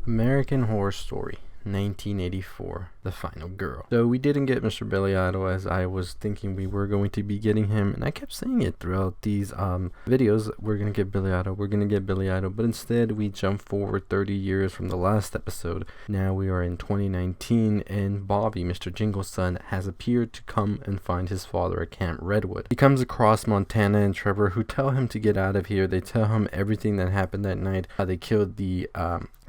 American Horror Story 1984, The Final Girl. So we didn't get Mr. Billy Idol as I was thinking we were going to be getting him, and I kept saying it throughout these videos. We're gonna get Billy Idol, but instead we jump forward 30 years from the last episode. Now we are in 2019, and Bobby, Mr. Jingle's son, has appeared to come and find his father at Camp Redwood. He comes across Montana and Trevor, who tell him to get out of here. They tell him everything that happened that night, how they killed the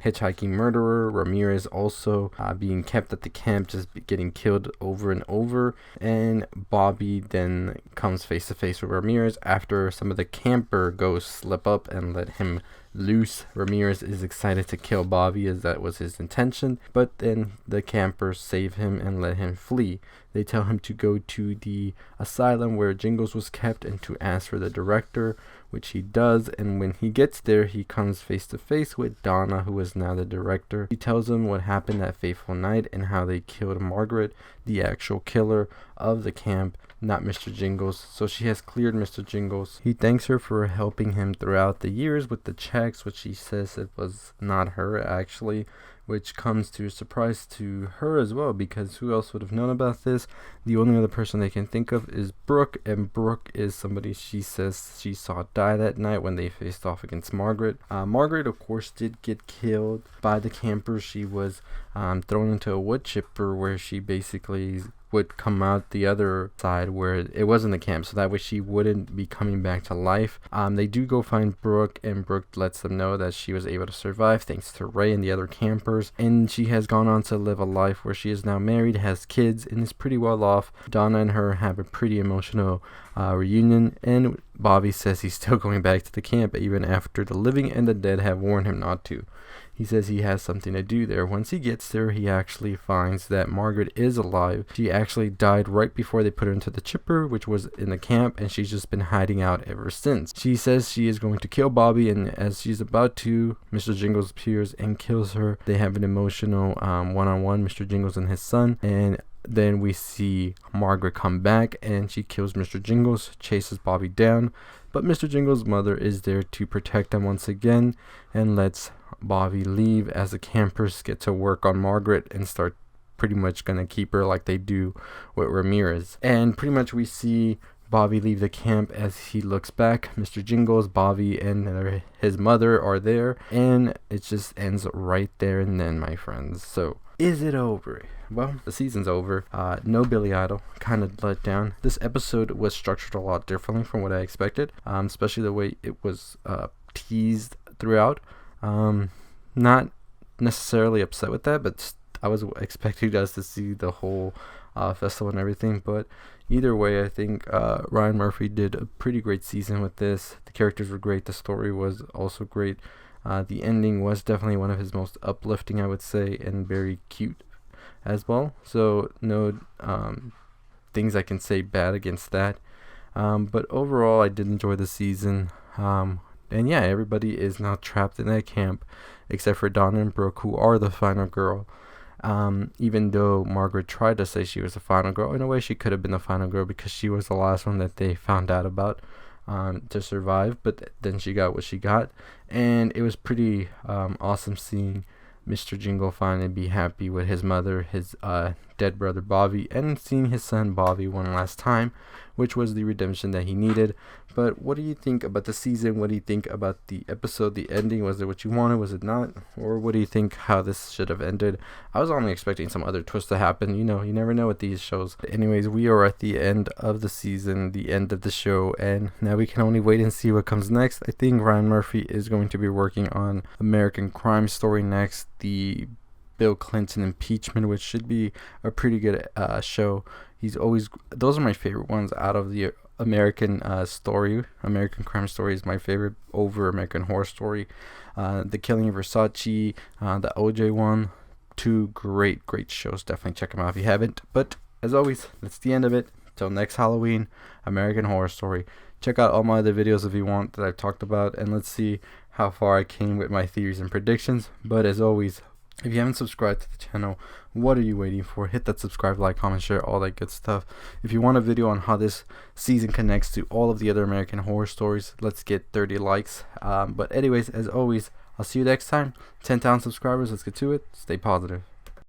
hitchhiking murderer, Ramirez also being kept at the camp, just getting killed over and over, and Bobby then comes face to face with Ramirez after some of the camper ghosts slip up and let him loose. Ramirez is excited to kill Bobby as that was his intention, but then the campers save him and let him flee. They tell him to go to the asylum where Jingles was kept and to ask for the director, which he does, and when he gets there, he comes face to face with Donna, who is now the director. He tells him what happened that fateful night and how they killed Margaret, the actual killer of the camp, not Mr. Jingles. So she has cleared Mr. Jingles. He thanks her for helping him throughout the years with the checks, which she says it was not her actually, which comes to a surprise to her as well, because who else would have known about this? The only other person they can think of is Brooke, and Brooke is somebody she says she saw die that night when they faced off against Margaret. Margaret, of course, did get killed by the campers. She was thrown into a wood chipper where she basically would come out the other side where it wasn't the camp, so that way she wouldn't be coming back to life. They do go find Brooke, and Brooke lets them know that she was able to survive thanks to Ray and the other campers, and she has gone on to live a life where she is now married, has kids, and is pretty well off. Donna and her have a pretty emotional reunion, and Bobby says he's still going back to the camp even after the living and the dead have warned him not to. He says he has something to do there. Once he gets there, he actually finds that Margaret is alive. She actually died right before they put her into the chipper, which was in the camp, and she's just been hiding out ever since. She says she is going to kill Bobby, and as she's about to, Mr. Jingles appears and kills her. They have an emotional one-on-one, Mr. Jingles and his son, and then we see Margaret come back, and she kills Mr. Jingles, chases Bobby down, but Mr. Jingles' mother is there to protect him once again, and lets Bobby leave as the campers get to work on Margaret and start pretty much gonna keep her like they do with Ramirez. And pretty much we see Bobby leave the camp. As he looks back, Mr. Jingles, Bobby, and his mother are there, and it just ends right there and then, my friends. So is it over? Well, the season's over. No Billy Idol. Kind of let down. This episode was structured a lot differently from what I expected, especially the way it was teased throughout. Not necessarily upset with that, but I was expecting us to see the whole festival and everything. But either way, I think Ryan Murphy did a pretty great season with this. The characters were great. The story was also great. The ending was definitely one of his most uplifting, I would say, and very cute as well. So no things I can say bad against that. But overall, I did enjoy the season. And yeah, everybody is now trapped in that camp except for Donna and Brooke, who are the final girl. Even though Margaret tried to say she was the final girl, in a way she could have been the final girl because she was the last one that they found out about to survive. But then she got what she got, and it was pretty awesome seeing Mr. Jingle finally be happy with his mother, his dead brother Bobby, and seeing his son Bobby one last time, which was the redemption that he needed. But what do you think about the season? What do you think about the episode, the ending? Was it what you wanted? Was it not? Or what do you think how this should have ended? I was only expecting some other twist to happen. You know, you never know with these shows. Anyways, we are at the end of the season, the end of the show, and now we can only wait and see what comes next. I think Ryan Murphy is going to be working on American Crime Story next, the Bill Clinton impeachment, which should be a pretty good show. Those are my favorite ones out of the American story. American Crime Story is my favorite over American Horror Story. The Killing of Versace, the OJ one, two great shows. Definitely check them out if you haven't. But as always, that's the end of it. Till next Halloween, American Horror Story. Check out all my other videos if you want that I've talked about, and let's see how far I came with my theories and predictions. But as always, if you haven't subscribed to the channel, what are you waiting for? Hit that subscribe, like, comment, share, all that good stuff. If you want a video on how this season connects to all of the other American Horror Stories, let's get 30 likes. But anyways, as always, I'll see you next time. 10,000 subscribers. Let's get to it. Stay positive.